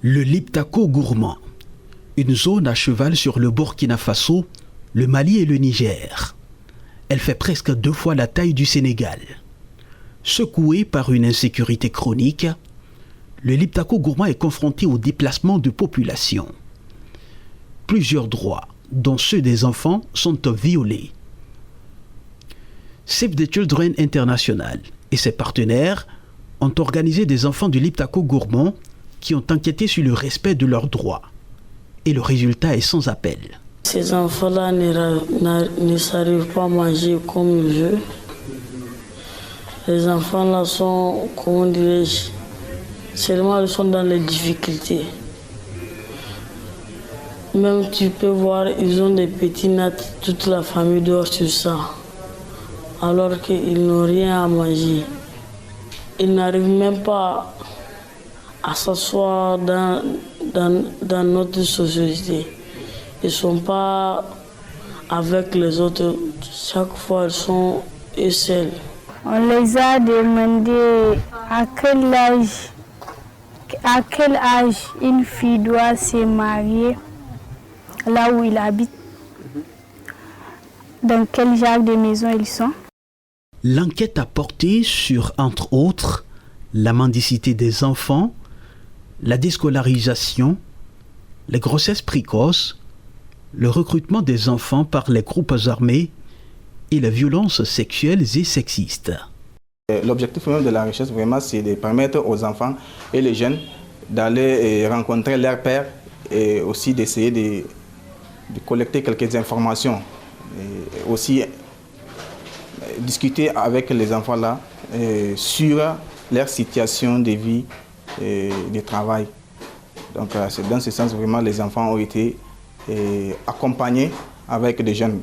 Le Liptako gourmand, une zone à cheval sur le Burkina Faso, le Mali et le Niger. Elle fait presque 2 fois la taille du Sénégal. Secoué par une insécurité chronique, le Liptako gourmand est confronté au déplacement de population. Plusieurs droits, dont ceux des enfants, sont violés. Save the Children International et ses partenaires ont organisé des enfants du Liptako gourmand qui ont enquêté sur le respect de leurs droits. Et le résultat est sans appel. Ces enfants-là ne s'arrivent pas à manger comme ils veulent. Les enfants-là sont, comment dirais-je, seulement ils sont dans les difficultés. Même tu peux voir, ils ont des petits nattes, toute la famille dort sur ça. Alors qu'ils n'ont rien à manger. Ils n'arrivent même pas à s'asseoir dans notre société. Ils ne sont pas avec les autres. Chaque fois, ils sont eux seuls. On les a demandé à quel âge une fille doit se marier là où il habite. Dans quel genre de maison ils sont. L'enquête a porté sur, entre autres, la mendicité des enfants, la déscolarisation, les grossesses précoces, le recrutement des enfants par les groupes armés et les violences sexuelles et sexistes. L'objectif même de la recherche, vraiment, c'est de permettre aux enfants et les jeunes d'aller rencontrer leur père et aussi d'essayer de collecter quelques informations. Et aussi discuter avec les enfants là sur leur situation de vie et de travail. Donc c'est dans ce sens vraiment les enfants ont été accompagnés avec des jeunes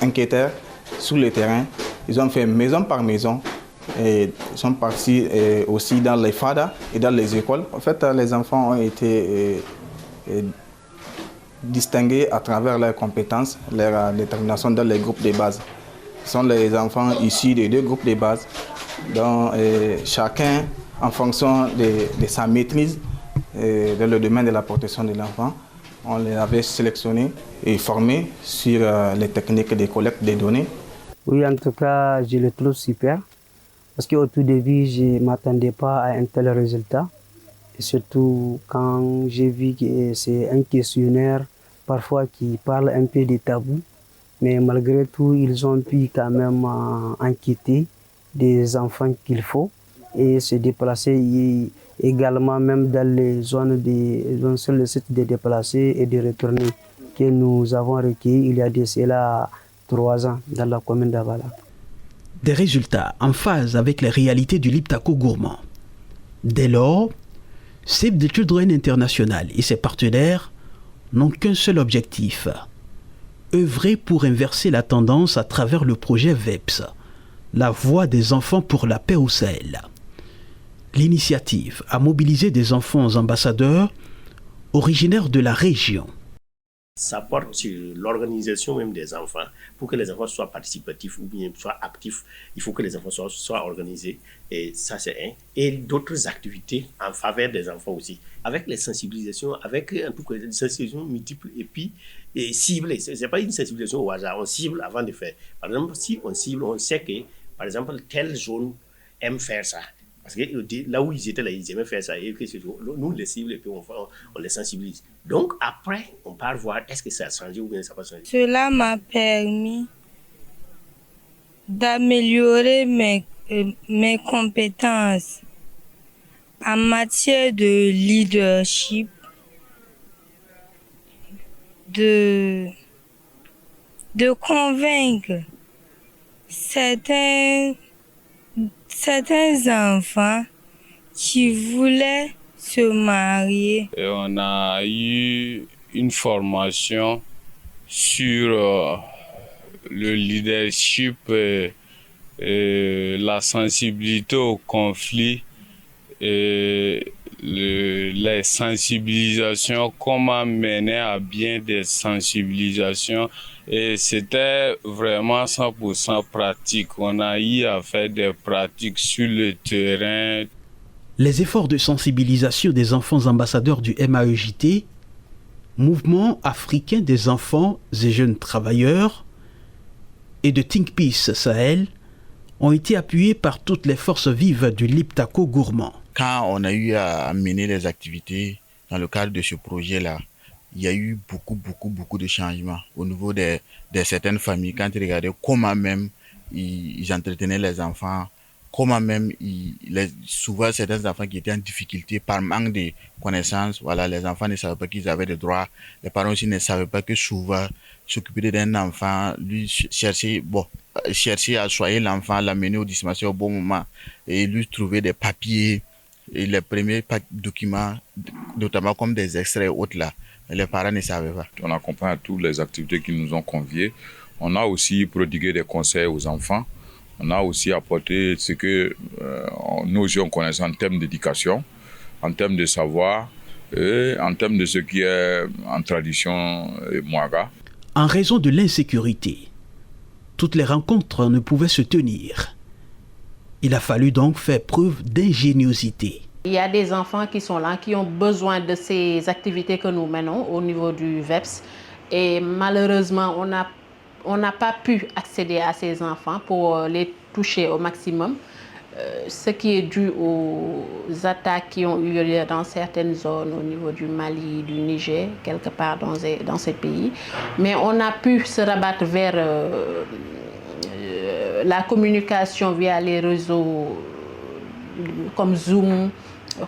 enquêteurs sur le terrain. Ils ont fait maison par maison et sont partis aussi dans les FADA et dans les écoles. En fait, les enfants ont été distingués à travers leurs compétences, leur détermination dans les groupes de base. Ce sont les enfants issus des 2 groupes de base, dont chacun, en fonction de sa maîtrise dans le domaine de la protection de l'enfant, on les avait sélectionnés et formés sur les techniques de collecte des données. Oui, en tout cas, je le trouve super. Parce qu'au tout début, je ne m'attendais pas à un tel résultat. Et surtout quand j'ai vu que c'est un questionnaire parfois qui parle un peu des tabous. Mais malgré tout, ils ont pu quand même enquêter des enfants qu'il faut et se déplacer également même dans les zones sur le site de déplacés et de retournés que nous avons recueillis il y a de cela 3 ans dans la commune d'Avala. Des résultats en phase avec les réalités du Liptako gourmand. Dès lors, Save the Children International et ses partenaires n'ont qu'un seul objectif: œuvrer pour inverser la tendance à travers le projet VEPS, la voix des enfants pour la paix au Sahel. L'initiative a mobilisé des enfants ambassadeurs originaires de la région. Ça porte sur l'organisation même des enfants. Pour que les enfants soient participatifs ou bien soient actifs, il faut que les enfants soient organisés. Et ça, c'est un. Et d'autres activités en faveur des enfants aussi. Avec les sensibilisations, avec en tout cas des sensibilisations multiples et puis ciblées. Ce n'est pas une sensibilisation au hasard. On cible avant de faire. Par exemple, si on cible, on sait que, par exemple, telle zone aime faire ça. Parce que là où ils étaient, là, ils aimaient faire ça. Et que nous, les cibles, et puis on les sensibilise. Donc, après, on part voir est-ce que ça a changé ou bien ça n'a pas changé. Cela m'a permis d'améliorer mes compétences en matière de leadership, de convaincre certains enfants qui voulaient se marier. Et on a eu une formation sur le leadership et la sensibilité au conflit et les sensibilisations, comment mener à bien des sensibilisations. Et c'était vraiment 100% pratique. On a eu à faire des pratiques sur le terrain. Les efforts de sensibilisation des enfants ambassadeurs du MAEJT, Mouvement africain des enfants et jeunes travailleurs, et de Think Peace Sahel, ont été appuyés par toutes les forces vives du Liptako gourmand. Quand on a eu à mener les activités dans le cadre de ce projet-là, il y a eu beaucoup de changements au niveau de certaines familles. Quand ils regardaient comment même ils entretenaient les enfants, comment même souvent certains enfants qui étaient en difficulté par manque de connaissances, voilà, les enfants ne savaient pas qu'ils avaient des droits, les parents aussi ne savaient pas que souvent s'occuper d'un enfant, lui chercher à soigner l'enfant, l'amener au dispenseur au bon moment et lui trouver des papiers et les premiers documents, notamment comme des extraits autres là, les parents ne savaient pas. On accompagne à toutes les activités qui nous ont conviés. On a aussi prodigué des conseils aux enfants. On a aussi apporté ce que nous aussi on connaissait en termes d'éducation, en termes de savoir et en termes de ce qui est en tradition Mwaga. En raison de l'insécurité, toutes les rencontres ne pouvaient se tenir. Il a fallu donc faire preuve d'ingéniosité. Il y a des enfants qui sont là, qui ont besoin de ces activités que nous menons au niveau du VEPS. Et malheureusement, on n'a pas pu accéder à ces enfants pour les toucher au maximum. Ce qui est dû aux attaques qui ont eu lieu dans certaines zones au niveau du Mali, du Niger, quelque part dans ces pays. Mais on a pu se rabattre vers la communication via les réseaux comme Zoom,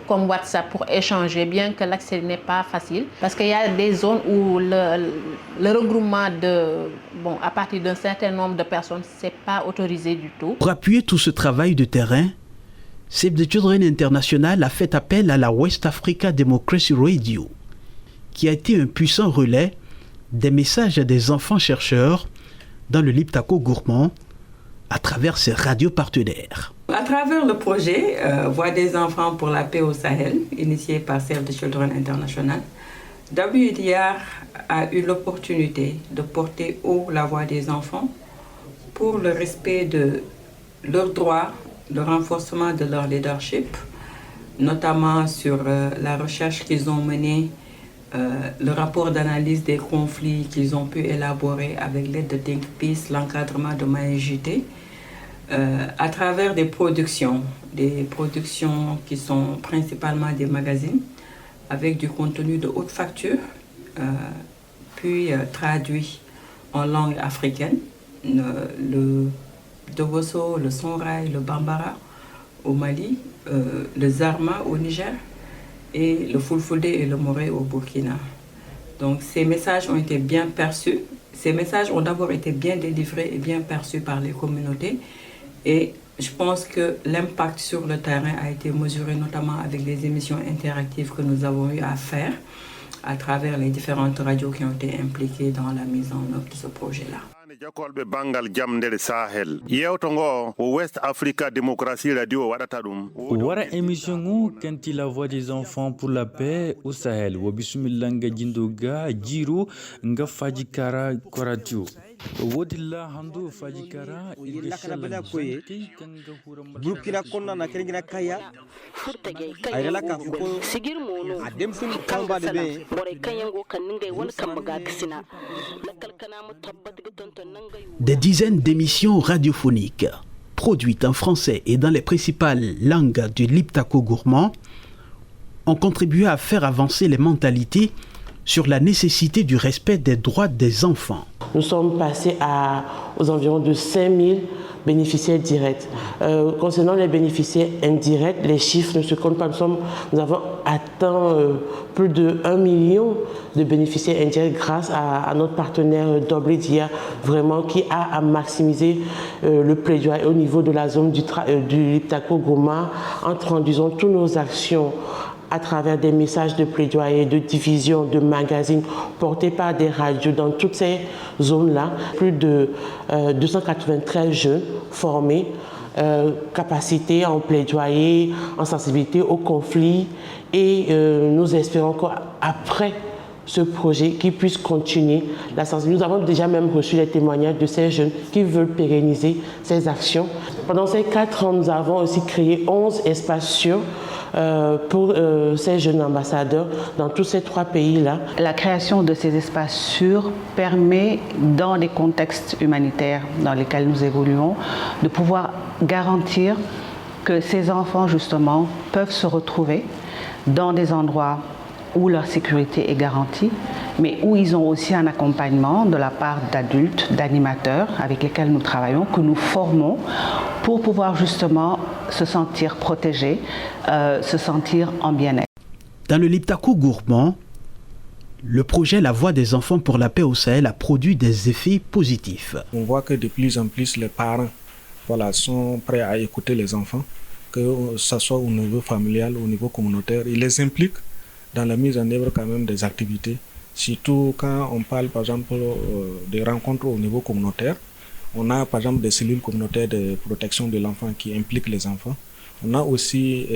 comme WhatsApp pour échanger, bien que l'accès n'est pas facile. Parce qu'il y a des zones où le regroupement à partir d'un certain nombre de personnes, ce n'est pas autorisé du tout. Pour appuyer tout ce travail de terrain, Save the Children International a fait appel à la West Africa Democracy Radio, qui a été un puissant relais des messages des enfants chercheurs dans le Liptako gourmand à travers ses radios partenaires. À travers le projet Voix des enfants pour la paix au Sahel, initié par Save the Children International, WDR a eu l'opportunité de porter haut la voix des enfants pour le respect de leurs droits, le renforcement de leur leadership, notamment sur la recherche qu'ils ont menée, le rapport d'analyse des conflits qu'ils ont pu élaborer avec l'aide de Think Peace, l'encadrement de MAEJT, à travers des productions qui sont principalement des magazines avec du contenu de haute facture, puis traduit en langue africaine, le Dogoso, le Songhai, le Bambara au Mali, le Zarma au Niger et le Fulfulde et le Moré au Burkina. Donc ces messages ont été bien perçus. Ces messages ont d'abord été bien délivrés et bien perçus par les communautés. Et je pense que l'impact sur le terrain a été mesuré notamment avec les émissions interactives que nous avons eu à faire à travers les différentes radios qui ont été impliquées dans la mise en œuvre de ce projet-là. jakolɓe bangal jam nder sahel yewto ngo o West Africa Democracy Radio waɗata ɗum wara émission o kanti la voix des enfants pour la paix au Sahel wo bisimilla nga jindo ga jiru nga faji kara koratio wodilla hando faji kara Burkina konna na kerengina kaya ayla ka fuko sigir mono adem sun kamba de be bore kanyango kaninga won kamaga kisina nakal kana mutabbat gitonto. Des dizaines d'émissions radiophoniques produites en français et dans les principales langues du Liptako gourmand ont contribué à faire avancer les mentalités sur la nécessité du respect des droits des enfants. Nous sommes passés aux environs de 5000 bénéficiaires directs. Concernant les bénéficiaires indirects, les chiffres ne se comptent pas. Nous avons atteint plus de 1 million de bénéficiaires indirects grâce à notre partenaire WDR, vraiment qui a maximisé le plaidoyer au niveau de la zone du Liptako gourmand en traduisant toutes nos actions à travers des messages de plaidoyer, de diffusion, de magazines portés par des radios dans toutes ces zones-là. Plus de 293 jeunes formés, capacité en plaidoyer, en sensibilité au conflit. Et nous espérons qu'après ce projet, qu'il puisse continuer la sensibilisation. Nous avons déjà même reçu les témoignages de ces jeunes qui veulent pérenniser ces actions. Pendant ces 4 ans, nous avons aussi créé 11 espaces sûrs pour ces jeunes ambassadeurs dans tous ces 3 pays-là. La création de ces espaces sûrs permet, dans les contextes humanitaires dans lesquels nous évoluons, de pouvoir garantir que ces enfants, justement, peuvent se retrouver dans des endroits où leur sécurité est garantie, mais où ils ont aussi un accompagnement de la part d'adultes, d'animateurs avec lesquels nous travaillons, que nous formons pour pouvoir justement se sentir protégés, se sentir en bien-être. Dans le Liptako gourmand, le projet La Voix des enfants pour la paix au Sahel a produit des effets positifs. On voit que de plus en plus les parents sont prêts à écouter les enfants, que ce soit au niveau familial, au niveau communautaire. Ils les impliquent dans la mise en œuvre quand même des activités, surtout quand on parle par exemple des rencontres au niveau communautaire. On a par exemple des cellules communautaires de protection de l'enfant qui impliquent les enfants. On a aussi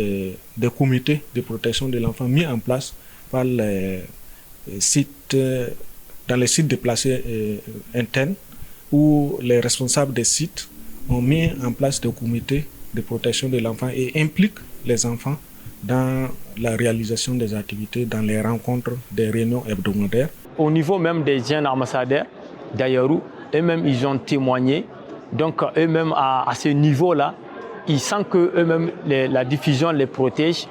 des comités de protection de l'enfant mis en place par les sites, dans les sites déplacés internes, où les responsables des sites ont mis en place des comités de protection de l'enfant et impliquent les enfants dans la réalisation des activités, dans les rencontres, des réunions hebdomadaires. Au niveau même des jeunes ambassadeurs d'Ayaru, eux-mêmes ils ont témoigné. Donc eux-mêmes à ce niveau-là, ils sentent qu'eux-mêmes la diffusion les protège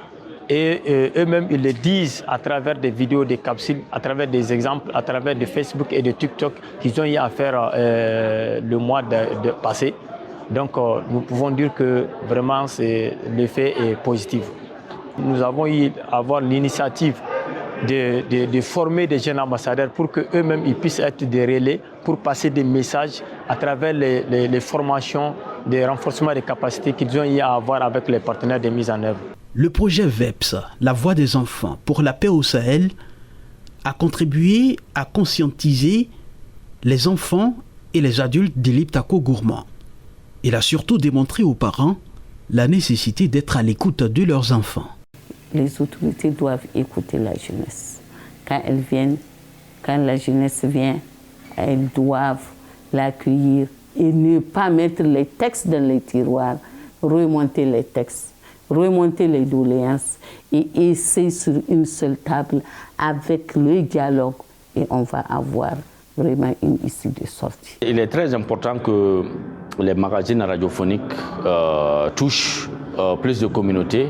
et eux-mêmes ils le disent à travers des vidéos, des capsules, à travers des exemples, à travers de Facebook et de TikTok qu'ils ont eu à faire le mois passé. Donc nous pouvons dire que vraiment l'effet est positif. Nous avons eu à avoir l'initiative de former des jeunes ambassadeurs pour qu'eux-mêmes ils puissent être des relais pour passer des messages à travers les formations, des renforcements des capacités qu'ils ont eu à avoir avec les partenaires de mise en œuvre. Le projet VEPS, La Voix des enfants pour la paix au Sahel, a contribué à conscientiser les enfants et les adultes du Liptako gourmand. Il a surtout démontré aux parents la nécessité d'être à l'écoute de leurs enfants. Les autorités doivent écouter la jeunesse. Quand la jeunesse vient, elles doivent l'accueillir et ne pas mettre les textes dans les tiroirs, remonter les textes, remonter les doléances et essayer sur une seule table avec le dialogue et on va avoir vraiment une issue de sortie. Il est très important que les magazines radiophoniques touchent plus de communautés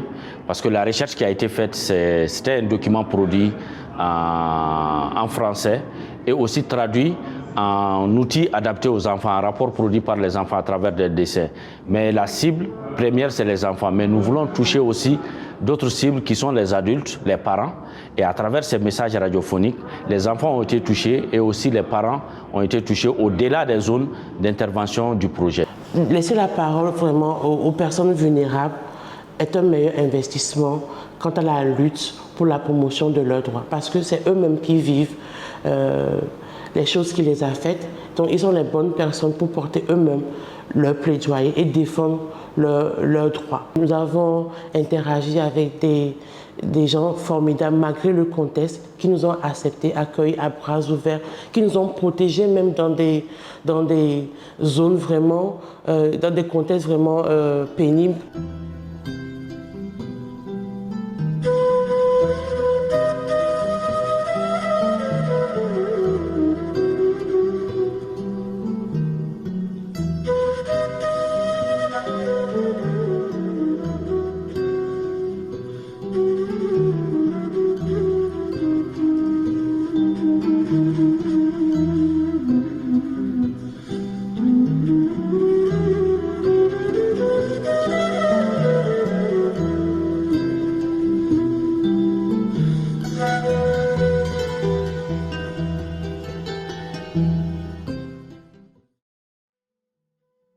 parce que la recherche qui a été faite, c'était un document produit en français et aussi traduit en outil adapté aux enfants, un rapport produit par les enfants à travers des dessins. Mais la cible première, c'est les enfants. Mais nous voulons toucher aussi d'autres cibles qui sont les adultes, les parents. Et à travers ces messages radiophoniques, les enfants ont été touchés et aussi les parents ont été touchés au-delà des zones d'intervention du projet. Laisser la parole vraiment aux personnes vulnérables est un meilleur investissement quant à la lutte pour la promotion de leurs droits. Parce que c'est eux-mêmes qui vivent les choses qui les affectent. Donc ils sont les bonnes personnes pour porter eux-mêmes leur plaidoyer et défendre leurs droits. Nous avons interagi avec des gens formidables malgré le contexte qui nous ont acceptés, accueillis à bras ouverts, qui nous ont protégés même dans des zones vraiment, dans des contextes vraiment pénibles.